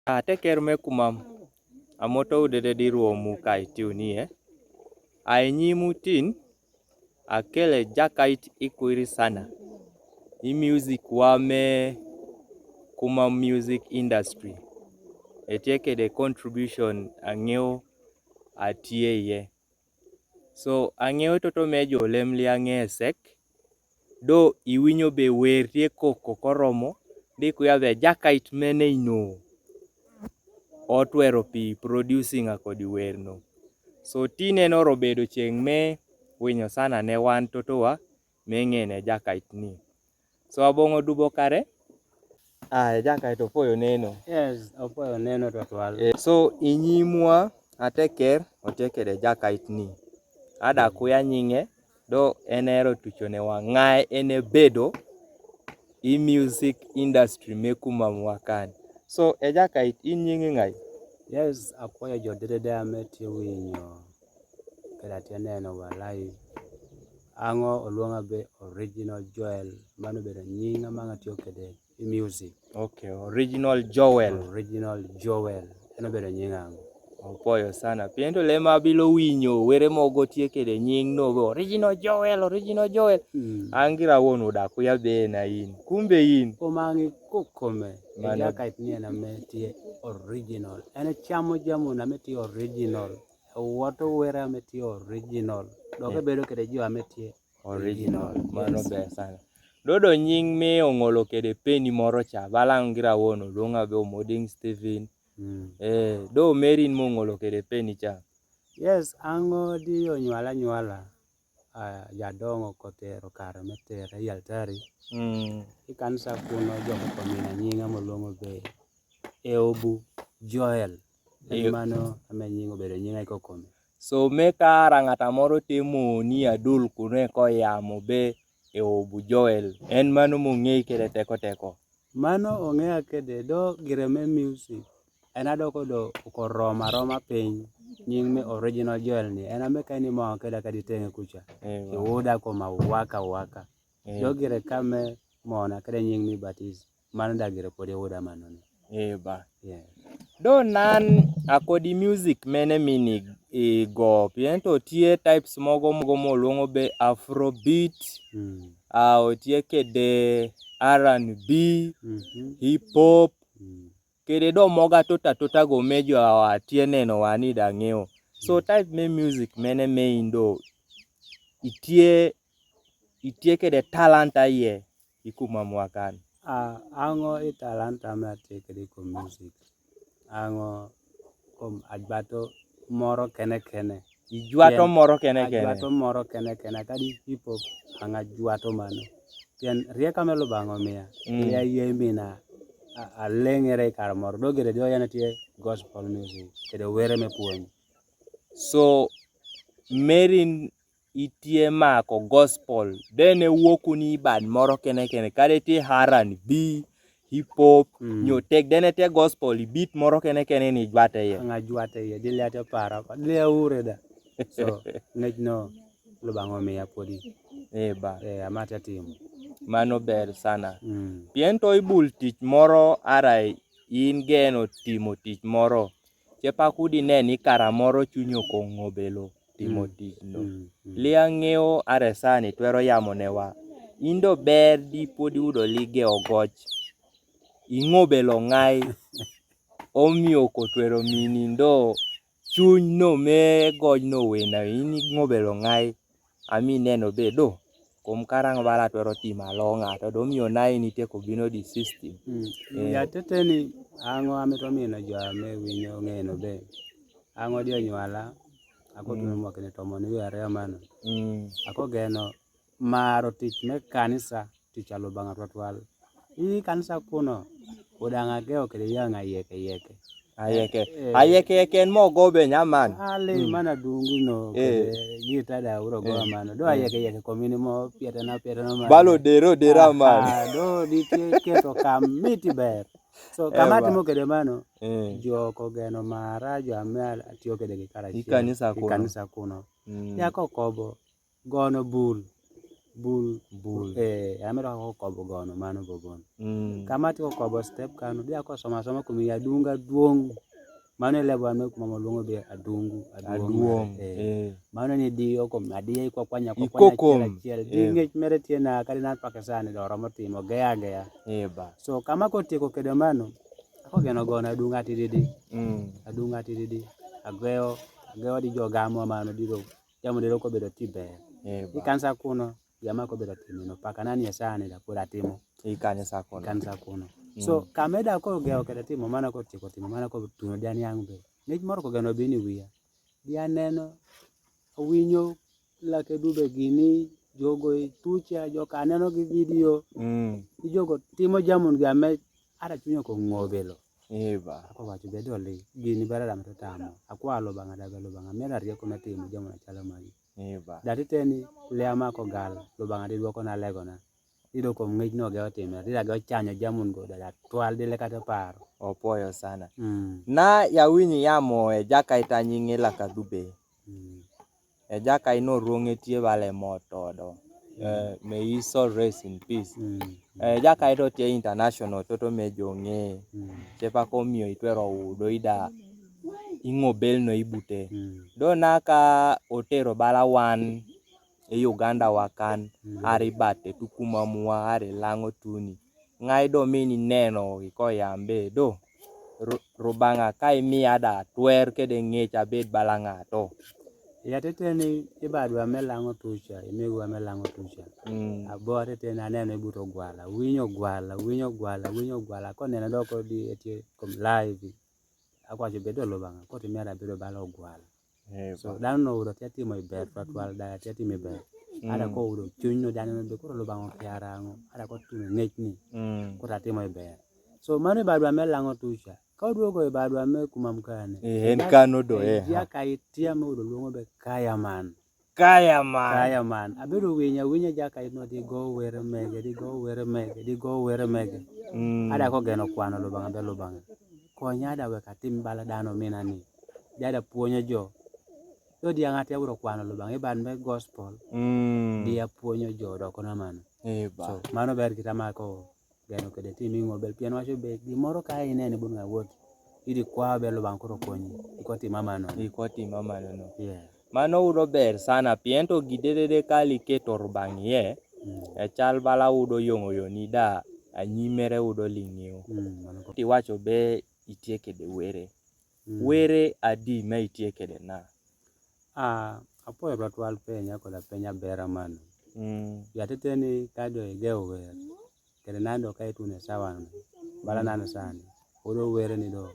Teker me kumam amoto udede diruomu kai tiunie ainyimutin akele jakait ikuiri sana i music wame kuma music industry etieke de contribution ang'eo atie so ang'eo toto mejo lemli ang'esek do iwinyo be wertie koko koromo dikuya be jakait mene ino otwero pi producing akodi werno so tine noro bedo cheng' me winyo sana ne wan totowa meng'ene jakait ni so abong'o dubo kare jakait opoyo neno. Yes, opoyo neno totwal. So inyimwa ateker otekede jakait ni ada kuya nying'e do enero tuchone wang'ae ene bedo i music industry me kuma mwakani so jakait in nyingi ng'ai? Yes, apoyo jodede ameti winyo keda tianeno wa live ang'o oluonga be original Joel mano bedo nyinga mang'atiyo kede i music. Okay, original Joel. Original Joel eno bedo nying'ango. Opoyo sana piento lema bilo winyo were mogo tiekede nying no original Joel angira wonu da kuya be na in kumbe in Kumangi kukome jakait ni ena metie original ene chamo jamu na metie original wato were metie original doke bedo kede jo ametie original mano be sana dodo nying me ong'olo kede peni moro cha balang gira wonu luonga be Moding Steven do merin mong'olo kede peni cha. Yes, ang'o di onyuala jadongo kotero kare metere i altari i kanisa kuno joko komina nyinga moluongo be Eobu Joel mano ame nyingo bedo nyinga ikokome. So meka rang'ata moro temo ni adul kune koyamo be Eobu Joel en mano mong'ei kede teko mano ong'eya kede do gireme music en adoko do koroma piny nying me original Joel ni en ame kaini mo keda kaditenge kucha iuda koma waka do gire kame mona kede nying mi batizo mano da gire podi uda manoni ba do nan akodi music mene mini go piento tie types mogo moluongo be afrobeat otie kede R&B hip hop kede do moga tota go mejo atie neno wani da ng'eo so type me music mene me indo itie kede talanta ye ikuma mwakani. Ang'o i talanta me atie kede ko music ang'o kom ajbato moro kene ijwato moro kene ajbato moro kene kadi hip hop ang'ajwato mano pien rieka melo bang'o miya iya yemina aleng'ere kar moro dogere dio yanatie gospel music kede were me puonj so merin itie mako gospel dene wuokuni bad moro kene kade tie R&B hip hop nyotek dene tie gospel beat moro kene ni jwate ye ang'ajwate ye diliate para dilia ure da so ng'echno lo bang'o miya podi amate timo mano ber sana piento ibul tich moro arai in geno timo tich moro chepakudi ne ni kara moro chunyo kong'o belo timo tich no lia ng'eo are sani twero yamo newa indo ber di podi udo lige ogoch ing'o belo ng'ai omiyo kotwero mini ndo chuny no me goj no wena ini ng'o belo ng'ai ami neno be do kom karang bala twero tima longa to do miyo nai nitie ko bino di system ya teteni ang'o amito mino jo ame winyo ng'eno be ang'o di onyuala akotume mwakene tomo ni were mano ako geno maro tich me kanisa tich alo bang'a twatwal i kanisa kuno udanga geo kede yanga ayeke en mogo be nyaman ali mana dungu no kede gita da uro go mano do ayeke komini mo pietena balo dera man do di keto kamiti ber so kamati mo kede mano jo ko geno mara jo ame atiyo kede gi kanisa kuno yako kobo gono bul bul amedo ko kobo gono mano bogon kama tiko kobo step kano dia ko soma kumi adunga duong mano lebo ame kuma luongo be adungu mano ni dio kom adie ko kwanya chiel di ngech mere tiena kali na Pakistan do romo timo gea so kama ko tiko kede mano ako geno gono adunga tididi ageo di jogamo mano diro jamo diro ko bedo tiber ikansa kuno yama ko bedo timino paka nani esani da pura timo ikansa kuno so kameda ko geo kede timo mana ko tiko timo mana ko tuno dian yang be ngech moro ko geno bini wiya dia neno winyo lake dube gini jogo tucha jo kaneno gi video jogo timo jamun ga me ara chunyo ko ngobelo ako wacho bedo le gini bara to tamo akwalo banga da belo banga mera rieko na timo jamun chala magi dati teni leama ko gal lo banga di duoko na legona ido ko ngej no ge otime dira go chanyo jamun go da twal dile kata paro opoyo sana na ya winyi yamo e jaka itanyinge la kadube e jaka ino ruonge tie vale motodo may he so rest in peace jaka ito tie international toto mejonge chepa komio itwero udo ida ingobel no ibute do naka otero bala wan e Uganda wakan ari bate tukuma muwa ari lango tuni ngai do mini neno ko yambe do rubanga kai mi ada twer kede ngecha bed balanga to ya teteni ibadwa melango tucha imegwa melango tucha abore tena neno ibuto gwala winyo gwala ko neno doko di etie kom live akwacho bedo lobanga ko timera bedo balo gwala so dano udo timo iber twal da timo iber ada ko udo chunyo dano be ko lobanga kiarango ada ko tuno ngechni ko timo iber so mano ibadwa melango tucha ka duogo ibadwa me kuma mkane en kano do ya kaitia mo udo luongo be kaya man abedo winya jaka ino di go were mege ada ko geno kwano lobanga be lobanga konya da we katim bala dano minani dada puonyo jo do dia ngati aburo kwano lobanga iban be gospel dia puonyo jo do kono mano so mano ber kitama ko geno kede timi ngobel pian wacho be gimoro ka inene bunga wot idi kwa be lobanga koro konyi ikoti mama no mano udo ber sana piento gidede kali keto rubangie e chal bala udo yongo yonida anyimere udo lingio ti wacho be itieke de were adi me itieke de na apoyo ratwal penya koda penya bera mano yateteni kado egeo wer kede nando kai tune sawan bala nano sani udo were ni do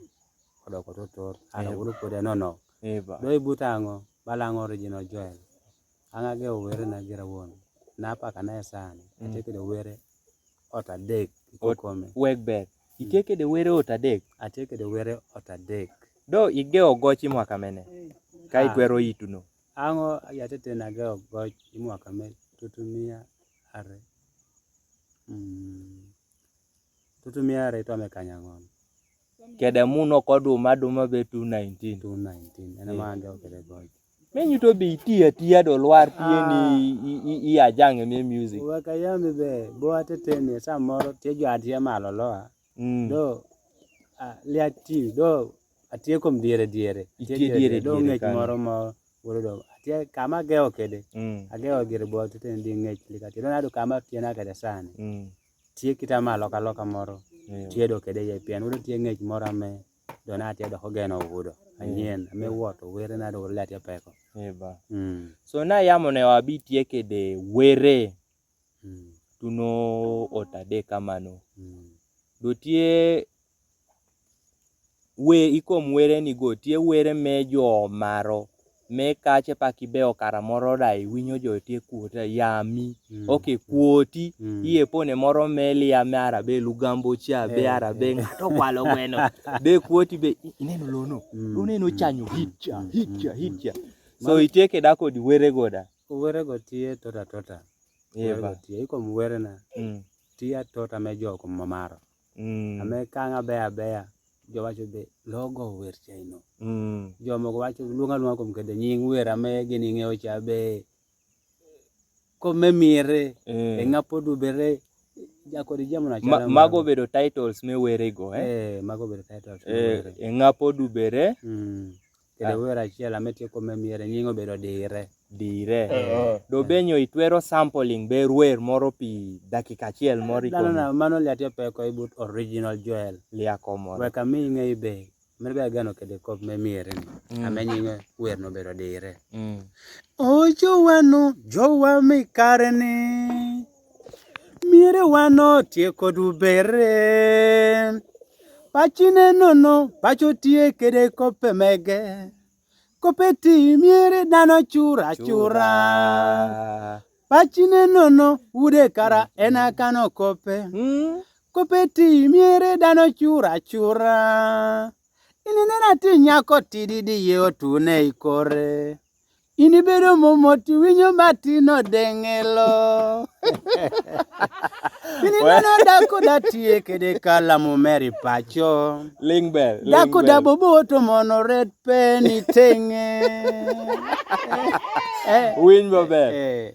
odoko totor ana udo kode no do ibutango balango original Joel anga geo were na gira won na paka na sani ateke de were otadek ikokome wegber iteke de were otadek ateke de were otadek do igeo gochi mwaka mene kai twero ituno ango yatete na geo gochi mwaka mene tutumia are to amekanya ngom kede muno koduma duma be 219 ena manga kede gochi menyu to be tia do lwar tieni i ajange me music wakayami be bo ateteni samoro tiejo atia malo loa do liati do atie kom diere do ngech moro mo wodo atie kama geo kede ageo gire bo ateteni di ngech likati do nado kama tiena kede sani tie kita malo kaloka moro tie do kede ye pian wodo tie ngech moro ame do na tie do hogeno wodo anyien ame woto were na do lati apeko so na yamo ne wabitie kede were tuno otade kamano do tie ikom were ni go tie were mejo maro me kache pakibeo kara moro dai winyo jo tie kuota yami kuoti iye pone moro meli ya mara be lugambo cha be arabe ngato kwalo gweno be kuoti be ineno lono uneno chanyo hitcha so itieke dako di were goda were go tie tota tie ikom were na tie tota mejo ko mamaro ame kanga be jo wacho be logo wer chaino jo mogo wacho luonga kom kede nying wer ame gini ngeo cha be kome miere ngapo dubere jakodi jamuna chala mago bedo titles me were go mago bedo titles ngapo dubere kede wera chiela metie kome miere nyingo bedo dire do benyo itwero sampling ber wer moro pi dakika achiel moro na mano liatie peko ibut original Joel liako moro weka mi ngei be merbe gano kede kop me miere ni amenyingo wer no bedo dire o jowa mi kareni miere wano tieko dubere pachine nono pacho tie kede kope mege kopeti miere dano chura pachine nono ude kara ena kano kope kopeti miere dano chura ininena ti nyako tididi ye otune ikore inibedo momoti winyo matino dengelo ininena dako datie kede kala mumeri pacho Lingbell dako daboboto mono red penny tenge win maber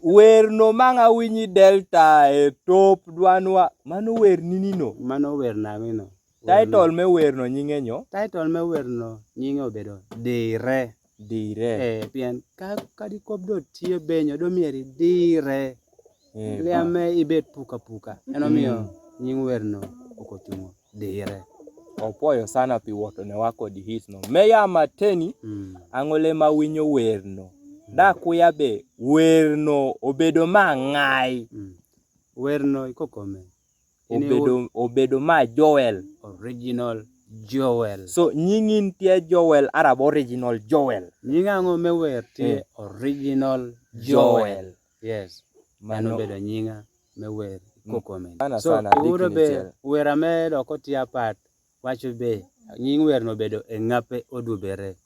wer no manga winyi delta top dwanwa mano wer ninino mano wer nangino title me wer no nyinge nyo title me wer no nyinge obedo dire pien kadi kobdo tie benyo do mieri dire liame ibet puka enomiyo nying wer no okochungo dire opoyo sana pi woto ne wako di hit no meya mateni angole ma winyo wer no da kuya be wer no obedo mangai wer no ikokome obedo ma Joel original Joel so nyingin tie Joel arab original Joel nyingango me wer tie original Joel yes mano bedo nyinga me wer kokome so uro be wera me do kotia pat wacho be nying wer no bedo ngape odubere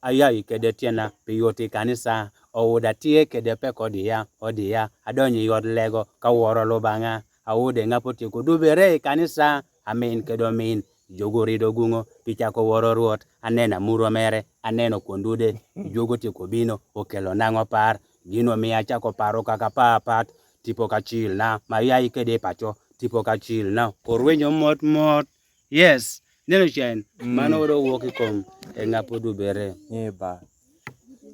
ayayi kede tiena piyoti kanisa ouda tie kede pekodiya odiya adonyi yod lego kaworo lubanga aude ngapo tieko dubere kanisa amen kedo min jogorido gungo pichako woro ruot anena muro mere aneno kondude jogo tieko bino okelo nango par gino miya chako paro kaka papat tipo kachil na mayayi kede pacho tipo kachil na orwenyo mot yes neno chen mano do woki kom ngapo dubere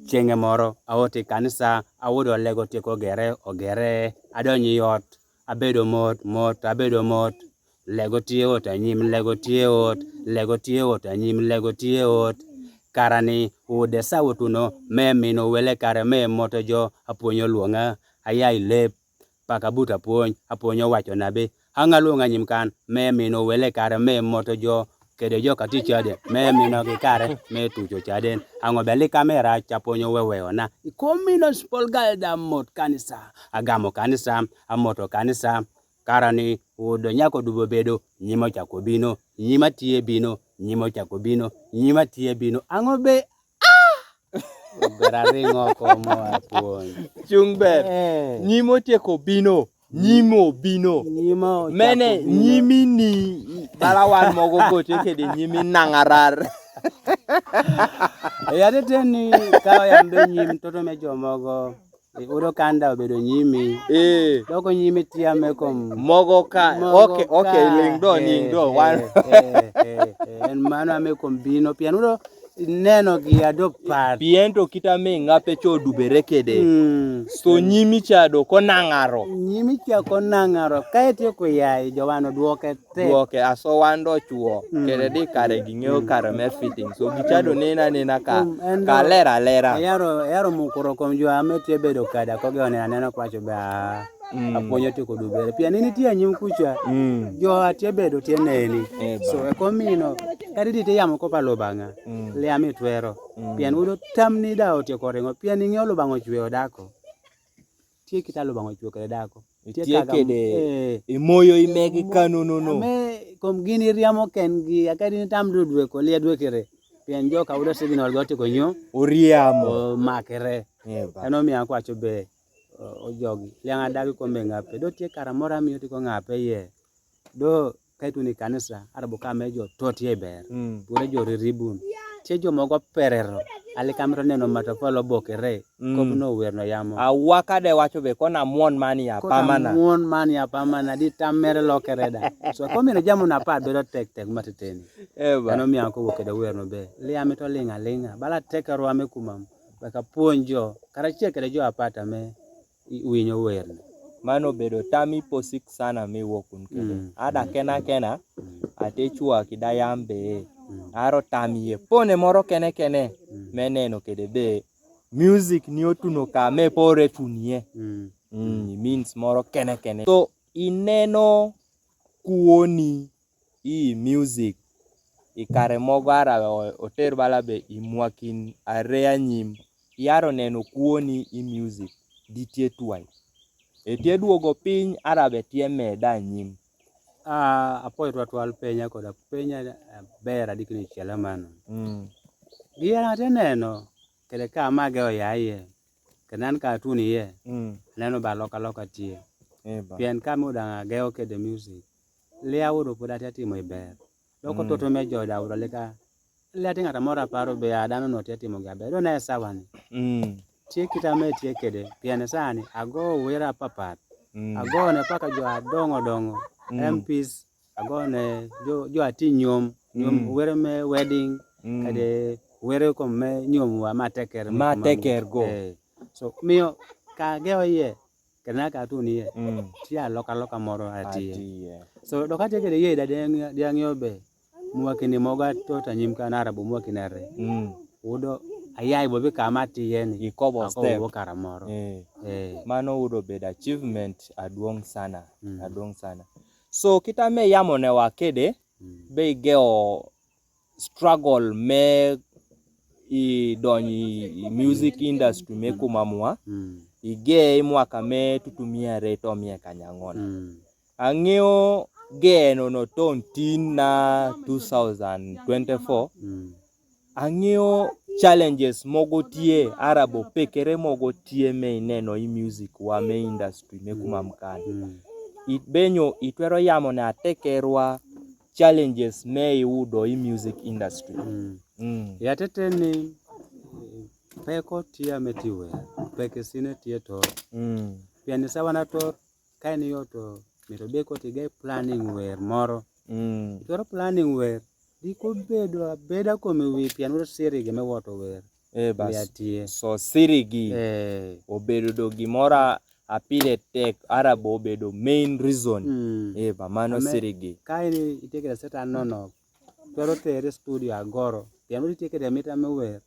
chenge moro awote kanisa awodo lego tieko ogere adonyi yot abedo mot lego tie ot anyim lego tie ot anyim lego tie ot karani ude sawutuno memino wele kare moto jo apuonyo luonga ayai lep paka buta apuonyo wacho nabe angaluonga nyim kan memino wele kare moto jo kede jo kati chade memino gi kare tucho chaden ango beli kamera chaponyo weweona ikomino spolgal da mot kanisa agamo kanisa amoto kanisa karani udo nyako dubo bedo nyimo chako bino nyima tie bino nyimo chako bino nyima tie bino ango be gararingo komo apuon chungber nyimo tieko bino nyimo bino mene nyimi ni balawan mogo gote kede nyimi nangarar yade teni kawa yambe nyim toto mejo mogo uro kanda obedo nyimi doko nyimi tiame kom mogo ka okay lingdo wan en mano ame kom bino pian uro neno gi ado pat piento kita me ngape cho dubere kede so nyimi chado ko nangaro kaete ko yai jowano duoke aso wando chuo kede di kare gingeo kare me fitting so gichado nena ka lera yaro mukoro kom jo amete bedo kada ko gone aneno kwacho ba apuonyo tiko dubere pian ni tie nyim kucha jo atie bedo tie neni so e komino kadi te yamo ko palo banga le ami twero pian udo tamni da otie korengo pian ni ngolo bango chweo dako tie kitalo bango chweo kede dako tie kede moyo imegi kanono me kom gini riamo ken gi akadi ni tam dudwe ko le dwe kere pian jo ka udo signal gote ko nyo oriamo makere eno mi akwacho be ojogi lianga dagi kombe ngape do tie karamora miyo tiko ngape ye do kaitu ni kanisa arabo ka mejo totie ber pure jo ribun tie jo mogo perero alikamro neno matafalo bokere kopno werno yamo awaka de wacho be kona muon mani apamana muon mani apamana di tamere lokereda so komino jamu na pa bedo tek mateteni ano mi anko wokede werno be liame to linga bala tekero ame kumam baka puonjo karachiel kede jo apata me winyo werno mano bedo tami posik sana mi wokun kede ada kena ate chua kidayambe aro tamie pone moro kene meneno kede be music ni otuno kame pore tunie means moro kene so ineno kuoni i music ikare mogo ara oter bala be imwakin area nyim yaro neno kuoni i music ditie tuai etie duogo piny arabe tie meda nyim apoy twatwal penya koda penya bera dikni chela mano giana teneno kede ka mage oyaye kenan ka tuni ye neno ba loka tie pien ka muda geo kede music lia wudo poda timo iber loko toto me joda wudo leka lia tinga tamora paro be adano no timo gabe do na sawani tie kitame tie kede pien sani ago wera papat ago ne paka jo adongo MPs agone jo ati nyom were me wedding kade were ko me nyom wa mateker go so mio ka geo ye kana ka tuni ye tia loka moro ati so dokate kede ye dang yobe mwakini moga tota nyim kana arabo mwakinare udo ayai bobe kamati yeni ikobo step kara moro mano udo bed achievement aduong sana so kitame yamone wakede be geo struggle me i donyi music industry me kumamwa ige mwaka me tutumia reto mie kanyangona angeo geno no ton tin na 2024 angeo challenges mogo tie arabo pekere mogo tie me neno i music wa me industry me kumamkani itbenyo itwero yamo na tekerwa challenges me iudo i music industry yateteni peko tia metiwe peke sine tie to piani sawana to kaini yoto mitobeko tige planning wer moro itwero planning wer diko beda kome wi piano sirigi me woto wer batie so sirigi obedo do gimora apile tek arabo obedo main reason ba mano sirigi kaini itekera seta nono twero tere studio agoro piano itekera mita me wer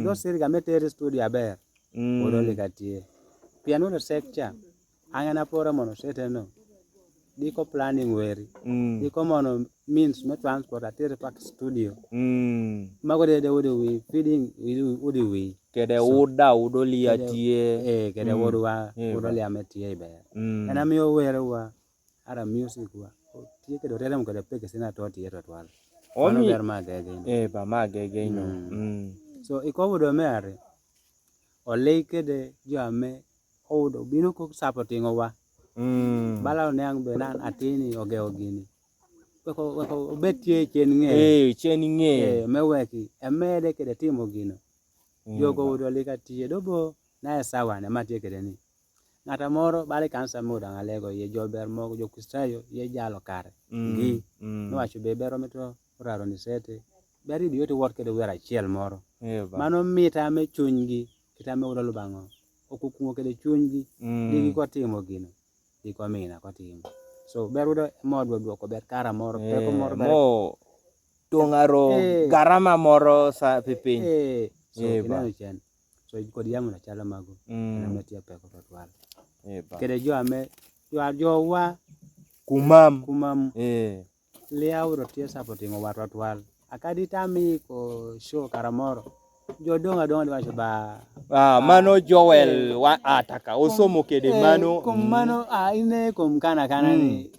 do siriga metere studio aber odo ligatie piano no sector angana pora mono seteno diko planning weri diko mono means me transport atere pak studio magode de we feeding udi we kede uda udoli atie kede wodwa udoli ametie be ena miyo werwa ara music wa tie kede rele kede peke sina toti yeto twal ono ber magege ba magege no so ikobudo mere ole kede jame odo bino ko supporting wa bala ne ang benan atini ogeo gini weko betie chen nge meweki emede kede timo gino yogo udo ligatie dobo na sawa ne matie kede ni ngata moro bale kansa muda ngalego ye jober mogo jo kustayo ye jalo kare gi no wacho be bero meto raro ni sete bari di yote wot kede wera chiel moro mano mita me chunygi kitame udo lubango okukungo kede chunygi digi ko timo gino iko mina ko timo so berudo modwa duoko ber kara moro peko moro mo tongaro garama moro sa pipin so inano chen so kod yamu na chala mago na metia peko twal kede jo ame jo wa kumam liauro tie supporting wa twal akadi tami ko show kara moro jo donga wacho ba mano Joel wa ataka osomo kede mano mano ine kana ni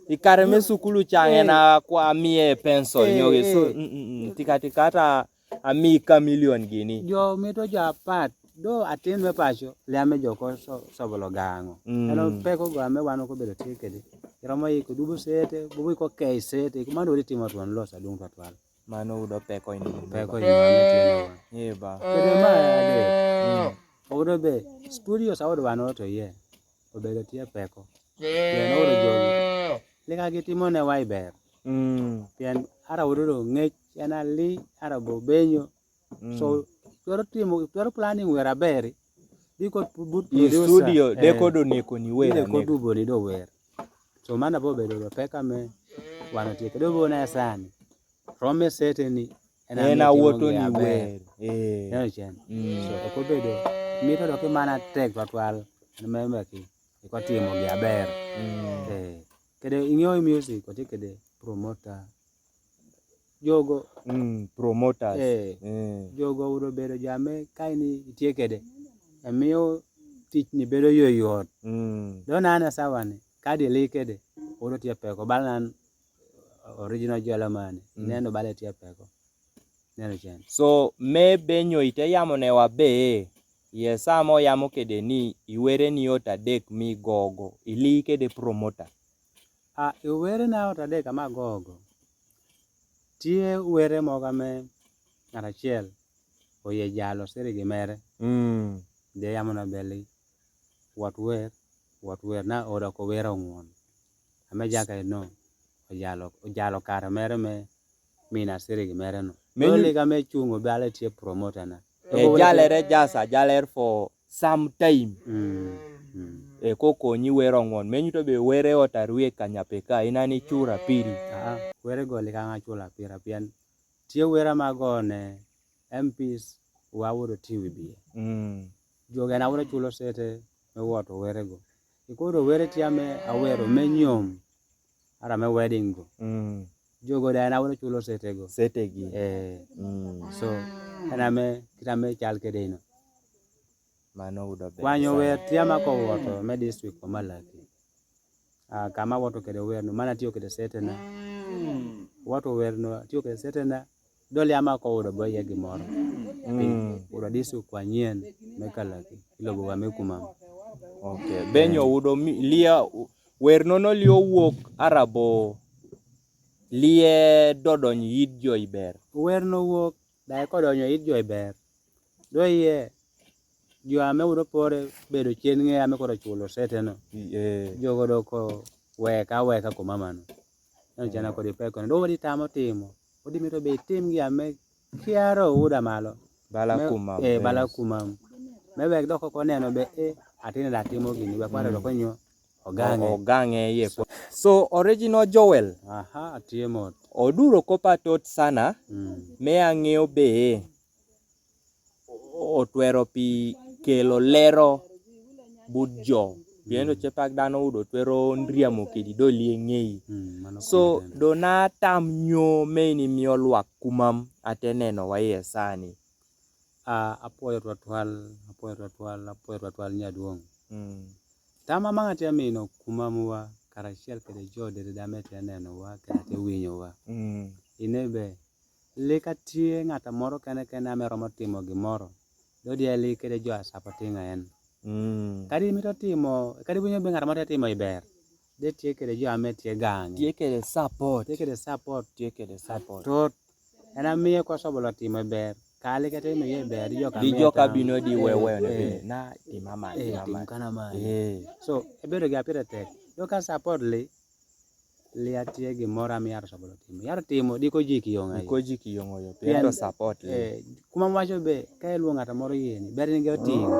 ikare me sukulu change na kwa mie pencil nyoge so tikatikata amika million gini jo mito ja pat do atin me pacho le ame joko sobolo gango eno peko go ame wano ko bedo tikede romo yiko dubu sete bubu ko kei sete kumando ri timo tuan losa dung twal Mano udo peko ini. Peko ini ametino. Yeba. Kede ma ade. Odo be studio sa odo wano to ye. Obedo tie peko. Pien odo jogi. Lika gitimo ne wai ber. Pien ara odo ngech ena li ara bo benyo. So twero planning wera beri. Diko but studio deko do neko ni wera neko dubo ni do wer. So mana bo bedo peka me wano tie kedo bo na sani. Rome seteni ena woto ni wer. So eko bedo mito do ke mana tek twatwal membe ki iko timo gi aber. Kede ingyo music oti kede promoter jogo promoters jogo udo bedo jame kaini itie kede emiyo tich ni bedo yoyot dona ana sawane kadi li kede udo tie peko balan original jala mane neno bale tie peko neno chen. So me benyo ite yamo ne wabe ye samo yamo kede ni iwere ni ota dek mi gogo ili kede promoter iwere na ota dek ama gogo tie were moga me arachiel oye jalo siri gimere de yamo na beli wat wer na oda ko wera ngwon ame jaka no ojalo kara mere me mina siri gimere no meli ga me chungo bale tie promoter na jalere jasa jaler for some time koko nyi wero ngwon menyu to be were otarwe kanyapeka inani chura piri were go lika nga chula pira pian tie wera magone MPs wawuro tiwi joga na wuro chulo sete me woto were go ikoro were tiame awero menyom ara me wedding go jogo da na wuro chulo sete go gi so ana me kitame chal kedeno mano udo be wanyo wer tiama ko woto me district ko malaki kama woto kede wer no mana tiyo kede sete na woto wer no tiyo kede sete na dole ama ko udo boye gimoro udo district kwa nyien me kalaki ilogo wa me kumam. Okay benyo udo lia wer no lio wuok arabo lie dodony yid jo iber wer no wuok dai ko donyo yid jo iber do ye jo ame udo pore bedo chien nge ame ko chulo sete no jogo do ko weka ko mamano no jana ko dipeko do wadi tamo timo odi mito be tim gi ame kiaro uda malo bala kumam bala kumam me wek do ko neno be atine da timo gini we kware do ko nyo ogange ye so original Joel atiemo oduro kopatot sana me ang'eyo be otwero pi kelo lero budjo yendo chepak dano udo twero ndriamo kidi doli ng'ei so dona tam nyo meni miolwak kumam ateneno waye sani apoyo twatwal nyaduong tama manga temino kumamwa karachiel kede jode dame teneno wa kate winyo wa inebe leka tie ngata moro kene ame romo timo gimoro dodi ali kede jo asapotinga en kadi mito timo kadi winyo be ngata moro timo iber de tie kede jo ame tie gang tie kede support tot ena miye ko sobolo timo iber kale kete no ye ber jo kabino di wewe ne na imama kana ma so ebedo ga pira tek do ka support le atie gi mora mi yar sobolo timo yar timo diko jiki yonga yo pendo support le kuma wacho be ka elu ngata moro yeni ber ni ga tingo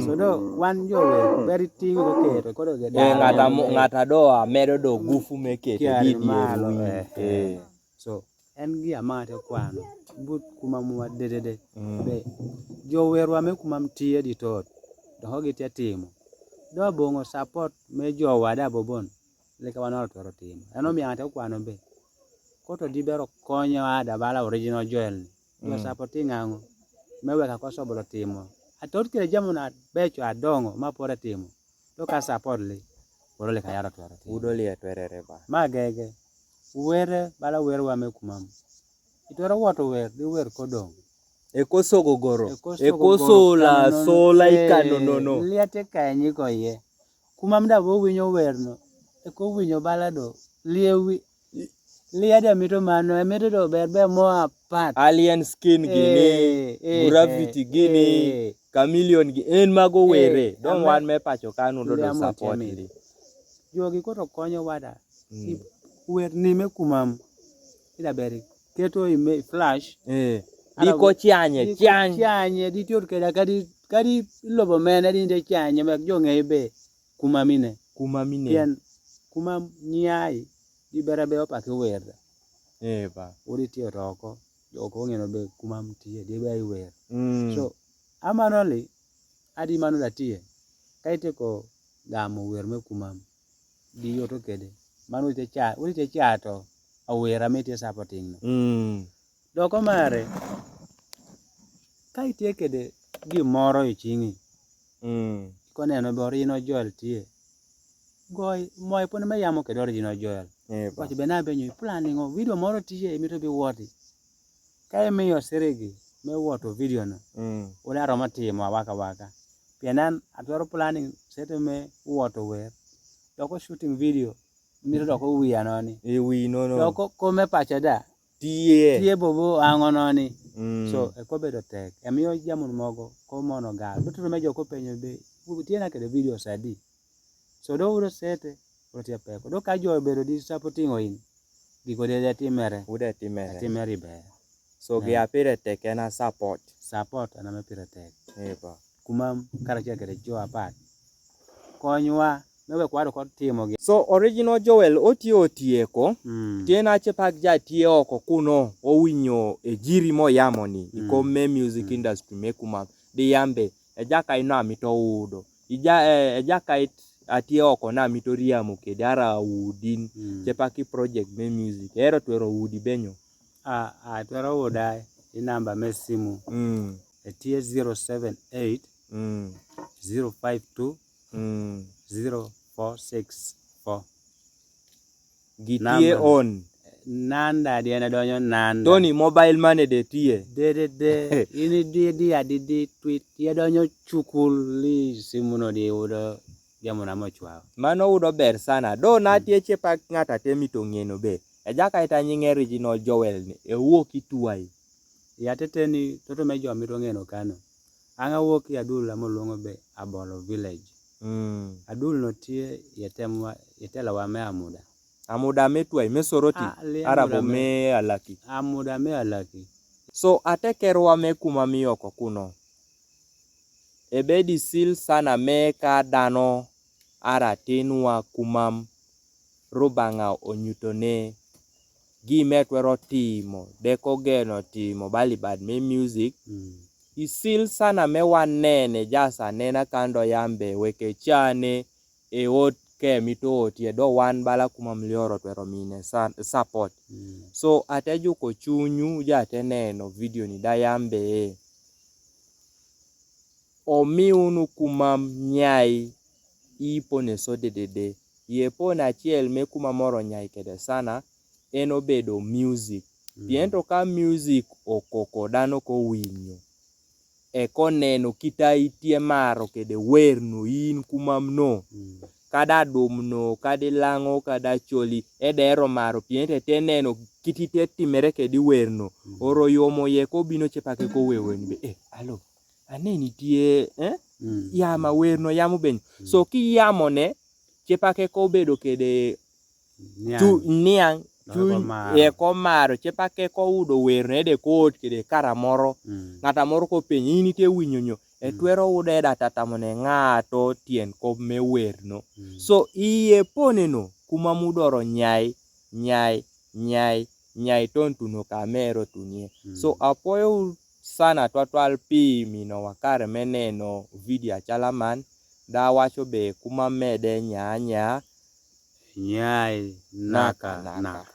so do wan jo we ber tingo ko keto ko do ga ngata do amedo do gufu meke di so en gi amate kwano but kuma muwa dedede be jo werwa me kuma mtie di tot do hogi te timo do bongo support me jo wada bobon leka wanoro toro timo eno mi ate kwano be koto di bero konyo ada bala original Joel do supporting ango me weka ko sobolo timo atot kile jamu na becho adongo ma pore timo do ka support le boro leka yaro toro timo udo le twerere ba magege were bala werwa me kuma itoro woto wer di wer kodong ekosogogoro ekosola ikano no liate kanyi ko ye kuma mda bo winyo werno eko winyo balado liewi liada mito mano mito to ber mo apart Alien Skin gini, Gravity gini, Chameleon gini, en mago were. Don't wan me pacho kanu do support li. Jogi koro konyo wada. Wer nime kumam. Ida beri. Keto ime flash. Diko chianye, chianye di tiur keda kadi lobo mene di de chianye mek jonge be kumamine. Pien kumam nyai di berabe opake werda. Ba. Odi tiyo roko. Joko ngeno be kumam tiye di be wer. So amanoli adi manu da tiye. Kaite ko gamo wer me kumam. Di yoto kede. Manu ite chato awera mete supporting no. Doko mare kaite kede gimoro e chingi. Koneno be Original Joel tie. Goy moy pone me yamo kede Original Joel. Wacho be na benyo planning o video moro tie mito bi woti. Kae miyo seregi me woto video no. Una roma timo waka. Pianan atwaro planning sete me woto wer. Doko shooting video miro doko wiya noni. Wi no. Doko kome pacha da. Tie bobo ango noni. So ekobedo tek. Emiyo jamun mogo komono gal. Buturo me joko penyo be tiena kede video sadi. So do uro sete protia peko. Do ka jo bedo di supporting oin. Giko de timere. Timeri be. So gi apire tek ena support. Ana me pire tek. Kumam karakia kede jo apat. Konywa mewe kwado kod timo gi. So Original Joel otieko tiena chepak ja tie oko kuno owinyo e jiri mo yamoni ikome music industry me kumam di yambe e jaka ina mito udo e jaka atie oko na mito riamo kedara udin chepaki project me music ero twero udi benyo twero udai inamba me simu etie 078 052 0464 gitie on nanda diana donyo nanda Tony mobile money de tie de ini dia di tweet ya donyo chukuli simuno di udo jamuna mochwa mano udo ber sana do na tie chepak ngata temi to ngeno be e jaka ita nyinge Original Joel ni e wuoki tuai ya teteni toto me jo mito ngeno kano anga wuoki adula molongo be Abolo Village adul no tie yetela wa me amuda me tuai me soroti arabo me alaki amuda me alaki so atekerwa me kuma miyoko kuno ebedi sil sana me ka dano aratinwa kumam rubanga onyutone gime twero timo deko geno timo balibad me music isil sana me wanene jasa nena kando yambe weke chane e ot ke mito tie do wan bala kuma mlioro twero mine support so ateju ko chunyu jate neno video ni da yambe omiunu kuma nyai ipone so dede yepona achiel me kuma moro nyai kede sana eno bedo music piento ka music okoko dano ko winyo eko neno kita itie maro kede werno in kumamno kada dumno kada lango kada choli edero maro piente teneno kitite timere kedi werno oro yomo yeko bino chepake ko wewen be alo aneni tie yama werno yamo ben so ki yamone chepake ko bedo kede niang eko maro chepake ko udo werne de kot kede karamoro ngata moro ko penyi nitie winyonyo etwero ude data tamone ngato tien ko me werno so iye poneno kuma mudoro nyai tontuno kamero tunie so apoyo sana twatwal pi mino wakare meneno video chalaman da wacho be kuma mede nyai naka